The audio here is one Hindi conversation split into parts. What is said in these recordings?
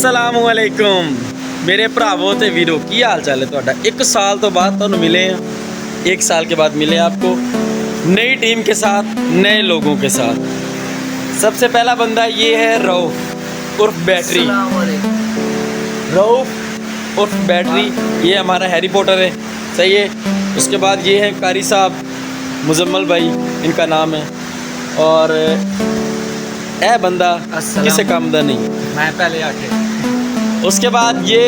असलामुअलैकुम मेरे भरावो ते वीरो की हाल चाल है तुहाडा। एक साल तो बाद तुहानू मिले हैं, एक साल के बाद मिले आपको नई टीम के साथ, नए लोगों के साथ। सबसे पहला बंदा ये है रऊफ उर्फ बैटरी। रऊफ उर्फ बैटरी ये हमारा हैरी पॉटर है, सही है। उसके बाद ये है कारी साहब, मुजम्मल भाई इनका नाम है। और ए बंदा किसे काम दा नहीं, मैं पहले आके। उसके बाद ये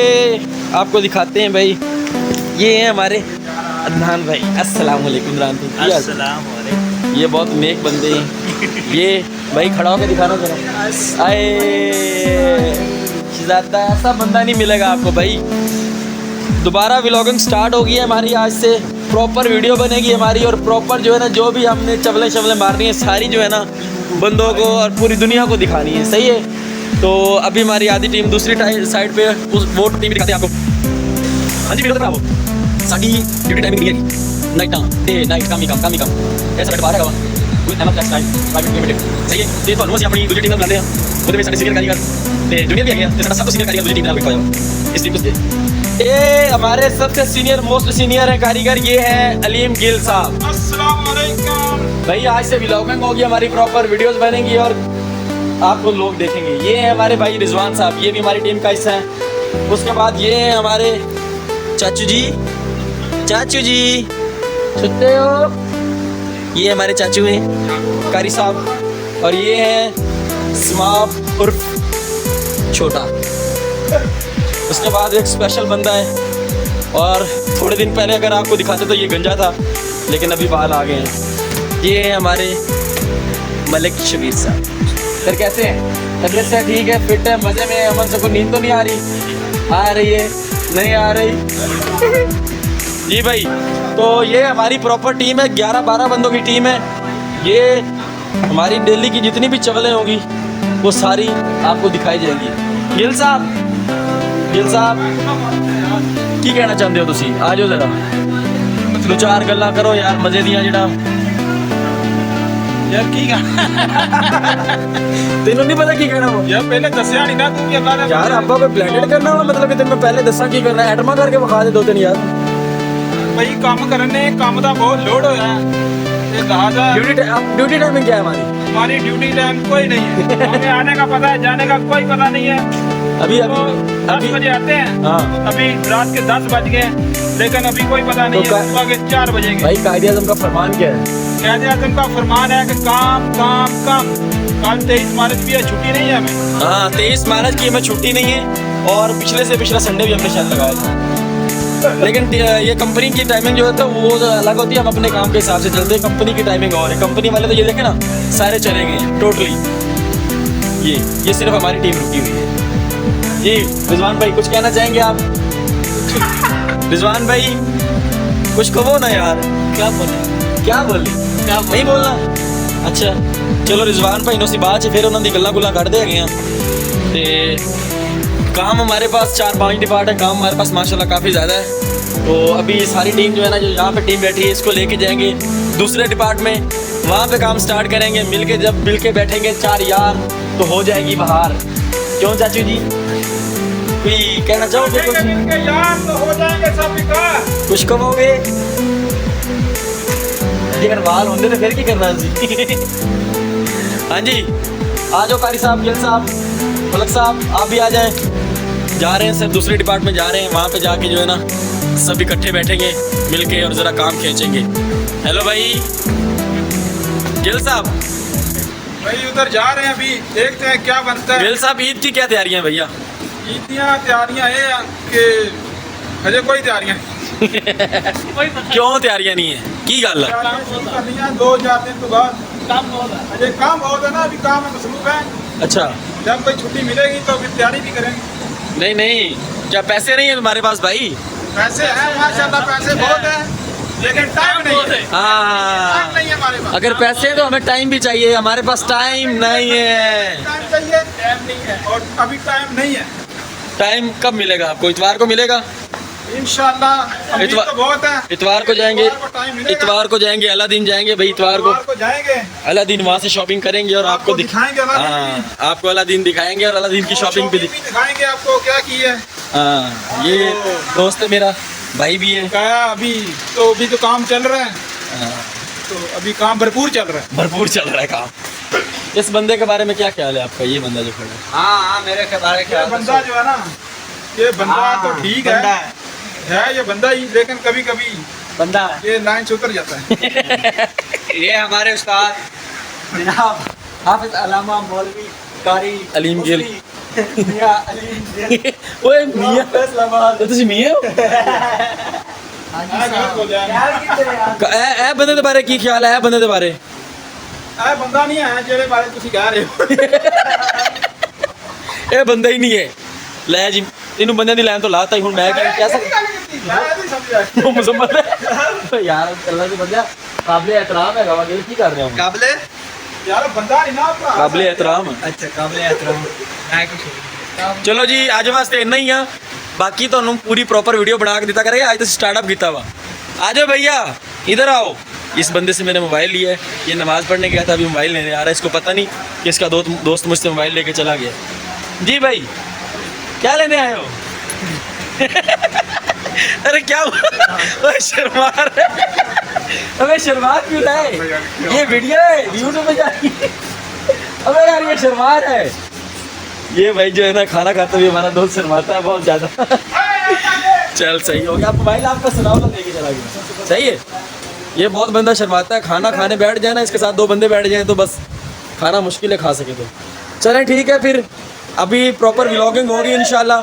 आपको दिखाते हैं भाई, ये हैं हमारे अदनान भाई। अस्सलाम वालेकुम अदनान भाई। अस्सलाम वालेकुम। ये बहुत नेक बंदे हैं। ये भाई खड़ा होकर दिखाना जरा। आए ज़्यादा ऐसा बंदा नहीं मिलेगा आपको भाई। दोबारा व्लॉगिंग स्टार्ट होगी है हमारी आज से, प्रॉपर वीडियो बनेगी हमारी। और प्रॉपर जो है ना, जो भी हमने चवलें मारनी है सारी जो है ना बंदों को और पूरी दुनिया को दिखानी है, सही है। तो अभी हमारी आधी टीम दूसरी साइड पे, उस वो टीम दिखाते हैं आपको। हाँ जी वीडियो दिखाओ। साडी ड्यूटी टाइमिंग नहीं है, नाइट डे नाइट काम ही काम ऐसा बैठ बाहर है कोई time flash time private limited, सही है। ते ਤੁਹਾਨੂੰ ਅਸੀਂ ਆਪਣੀ ਦੂਜੀ ਟੀਮ ਨਾਲ ਬੁਲਾਉਂਦੇ ਹਾਂ, ਉਹਦੇ ਵਿੱਚ ਸਾਡੇ ਸੀਨੀਅਰ ਕਾਰੀਗਰ ਤੇ ਜੂਨੀਅਰ ਵੀ ਹੈਗੇ ਆ, ਤੇ ਸਾਡਾ ਸਭ ਤੋਂ ਸੀਨੀਅਰ ਕਾਰੀਗਰ ਦੂਜੀ ਟੀਮ ਨਾਲ ਬਿਠਾਇਆ ਹੋਇਆ इस टीम को। ये हमारे सबसे सीनियर मोस्ट सीनियर है कारीगर, ये है अलीम गिल साहब। अस्सलाम वालेकुम भाई आज से व्लॉगिंग होगी हमारी, प्रॉपर वीडियोस बनेंगी और आपको लोग देखेंगे। ये है हमारे भाई रिजवान साहब, ये भी हमारी टीम का हिस्सा है। उसके बाद ये है हमारे चाचू जी, सुनते हो? ये हमारे चाचू हैं कारी साहब। और ये है स्माब उर्फ छोटा। उसके बाद एक स्पेशल बंदा है, और थोड़े दिन पहले अगर आपको दिखाते तो ये गंजा था, लेकिन अभी बाल आ गए हैं। ये है हमारे मलिक शबीर साहब। फिर कैसे हैं? तबीयत से ठीक है, फिट है, मज़े में है? अमन से कोई नींद तो नहीं आ रही है? नहीं आ रही जी भाई। तो ये हमारी प्रॉपर टीम है, 11-12 बंदों की टीम है। ये हमारी दिल्ली की जितनी भी चवलें होंगी वो सारी आपको दिखाई जाएंगी। गिल साहब की कहना चाहते हो तुसी? आ जाओ जरा, दो चार गल्लां करो यार मजे दियां। जेड़ा यार की तेनों नहीं पता की कहना वो? यार पहले दसया नहीं ना तू कि अल्लाह ने यार आपा कोई ब्लेंडेड करना हो, मतलब कि तेन मैं पहले दसा की करना है, एटमा करके विखा दे दो तीन यार। भाई काम करने काम का बहुत लोड होया है, ये लिहाजा ड्यूटी टाइमिंग क्या है हमारी? हमारी ड्यूटी टाइम कोई नहीं है। हमें आने का पता है, जाने का कोई पता नहीं है। अभी तो 10 बजे आते हैं, हाँ। अभी रात के 10 बज गए, लेकिन अभी कोई पता नहीं तो है सुबह के 4 बजेंगे। भाई कायदे आज़म का फरमान क्या है? कायदे आज़म का फरमान है कि काम काम काम। कल 23 मार्च की है, छुट्टी नहीं है हमें। हाँ 23 मार्च की हमें छुट्टी नहीं है, और पिछले से पिछला संडे भी हमने शायद लगाया था। लेकिन ये कंपनी की टाइमिंग जो है तो वो अलग होती है, हम अपने काम के हिसाब से चलते हैं। कंपनी की टाइमिंग और है, कंपनी वाले तो ये देखें ना सारे चले गए हैं टोटली। ये सिर्फ हमारी टीम रुकी हुई है। जी रिजवान भाई कुछ कहना चाहेंगे आप? रिजवान भाई कुछ कहो ना यार। क्या बोले नहीं बोलना? अच्छा चलो रिजवान भाई नो सी बात है, फिर उन्होंने गल्लां गुल्लां कढ़दे हैगे आ। ते काम हमारे पास 4-5 डिपार्ट है, काम हमारे पास माशाल्लाह काफ़ी ज़्यादा है। तो अभी सारी टीम जो है ना, जो यहाँ पे टीम बैठी है, इसको लेके जाएंगे दूसरे डिपार्ट में, वहाँ पे काम स्टार्ट करेंगे। जब मिल के बैठेंगे 4 यार तो हो जाएगी बाहर। क्यों चाचू जी कोई कहना चाहोगे? मिलके यार तो हो जाएंगे सब विकास। कुछ कहोगे? अगर बाल होंगे तो फिर क्या करना जी? हाँ जी आ जाओ कारी साहब, गिल साहब, मलक साहब, आप भी आ जाएं। जा रहे हैं सर, दूसरे डिपार्टमेंट जा रहे हैं, वहाँ पे जाके जो है ना सब इकट्ठे बैठेंगे मिलके और ज़रा काम खींचेंगे। हेलो भाई गिल साहब। भाई उधर जा रहे हैं, अभी देखते हैं क्या बनता है। गिल साहब ईद की क्या तैयारियां हैं भैया? ईद की तैयारियां हैं कि अजय कोई तैयारियां क्यों तैयारियां नहीं है? की गल है? करनी है 2-4 दिन तो बाद। अजय काम बहुत है ना, अभी काम में मसरूफ है। अच्छा जब कोई छुट्टी मिलेगी तो फिर तैयारी भी करेंगे। नहीं क्या पैसे नहीं है तुम्हारे पास भाई? पैसे हैं माशाल्लाह, पैसे बहुत हैं, लेकिन टाइम नहीं है। हाँ टाइम नहीं है हमारे पास। अगर पैसे हैं तो हमें टाइम भी चाहिए, हमारे पास टाइम नहीं है। टाइम चाहिए, टाइम नहीं है, और अभी टाइम नहीं है। टाइम कब मिलेगा आपको? इतवार को मिलेगा? इंशाल्लाह अभी इतवार- तो बहुत है। इतवार को जाएंगे, इतवार को टाइम मिलेगा। इतवार को जाएंगे, अलादीन जाएंगे भाई, इतवार को जाएंगे, अलादीन वहाँ से शॉपिंग करेंगे और आपको दिखाएंगे अलादीन हाँ, आपको अलादीन दिखाएंगे और अलादीन की शॉपिंग भी दिखाएंगे आपको क्या की है। हाँ, ये दोस्त है मेरा, भाई भी है। क्या अभी तो काम चल रहा है, हाँ, तो अभी काम भरपूर चल रहा है। भरपूर चल रहा है काम। इस बंदे के बारे में क्या ख्याल है आपका, ये बंदा जो खड़ा है? हाँ मेरे के बारे ये बंदा जो है ना, ये बंदा तो ठीक है ये बंदा ही, लेकिन कभी कभी बंदा ये लाइन से उतर जाता है। ये हमारे उस्ताद जनाब हाफिज अलामा मौलवी कारी अलीम गिल। मियां अलीम गिल ओए मियां, तो ਤੁਸੀਂ ਮੀਆਂ ਹੋ? ਇਹ ਬੰਦੇ ਦੇ ਬਾਰੇ ਕੀ ਖਿਆਲ ਹੈ? ਇਹ ਬੰਦੇ ਦੇ ਬਾਰੇ ਇਹ ਬੰਦਾ ਨਹੀਂ ਹੈ ਜਿਹੜੇ ਬਾਰੇ ਤੁਸੀਂ ਕਹਿ ਰਹੇ ਹੋ। ਇਹ ਬੰਦਾ ਹੀ ਨਹੀਂ ਹੈ। ਲੈ ਜੀ, ਇਹਨੂੰ ਬੰਦਿਆਂ ਦੀ ਲਾਈਨ ਤੋਂ ਲਾਤਾ ਹੀ, ਹੁਣ ਮੈਂ ਕੀ ਕਹਿ ਸਕਦਾ? ਮੈਂ ਨਹੀਂ ਸਮਝਿਆ। ਉਹ ਮੁਸਲਮਾਨ ਹੈ ਯਾਰ, ਅੱਲਾ ਦੀ ਬੰਦਾ ਕਾਬਲੇ एहतराम ਹੈਗਾ ਵਾ, ਕੀ ਕਰ ਰਿਹਾ ਹਾਂ? काबले यार बंदा नहीं ना भरा। ਕਾਬਲੇ एहतराम। अच्छा काबले एहतराम मैं कुछ ਚਲੋ ਜੀ, ਅੱਜ ਵਾਸਤੇ ਇੰਨਾ ਹੀ ਆ। ਬਾਕੀ ਤੁਹਾਨੂੰ पूरी प्रॉपर वीडियो बना के दिता करेगा। आज तो स्टार्टअप किया हुआ। आ जाओ भैया, इधर आओ। इस बंदे से मैंने मोबाइल लिया है, ये नमाज़ पढ़ने गया था, अभी मोबाइल लेने आ रहा है। इसको पता नहीं कि इसका दोस्त मुझसे मोबाइल लेके चला गया। जी भाई, क्या लेने आए हो? अरे क्या हुआ? ओए शर्मा रहे, अबे शर्मा क्यों रहा है? ये वीडियो है, यूट्यूब पे जाएगी। अबे यार ये शर्मा रहा है। ये भाई जो है ना, खाना खाते हुए हमारा दोस्त शर्माता है बहुत ज़्यादा। चल सही हो गया, आप मोबाइल आपका सुनाओ तो लेके चला गया। सही है। ये बहुत बंदा शर्माता है, खाना खाने बैठ जाए ना, इसके साथ 2 बंदे बैठ जाए तो बस खाना मुश्किल है खा सके तो। चलें ठीक है, फिर अभी प्रॉपर व्लॉगिंग होगी इंशाल्लाह।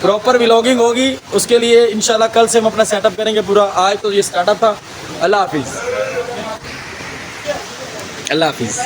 प्रॉपर व्लॉगिंग होगी, उसके लिए इंशाल्लाह कल से हम अपना सेटअप करेंगे पूरा। आज तो ये स्टार्टअप था। अल्लाह हाफिज़, अल्लाह हाफिज़।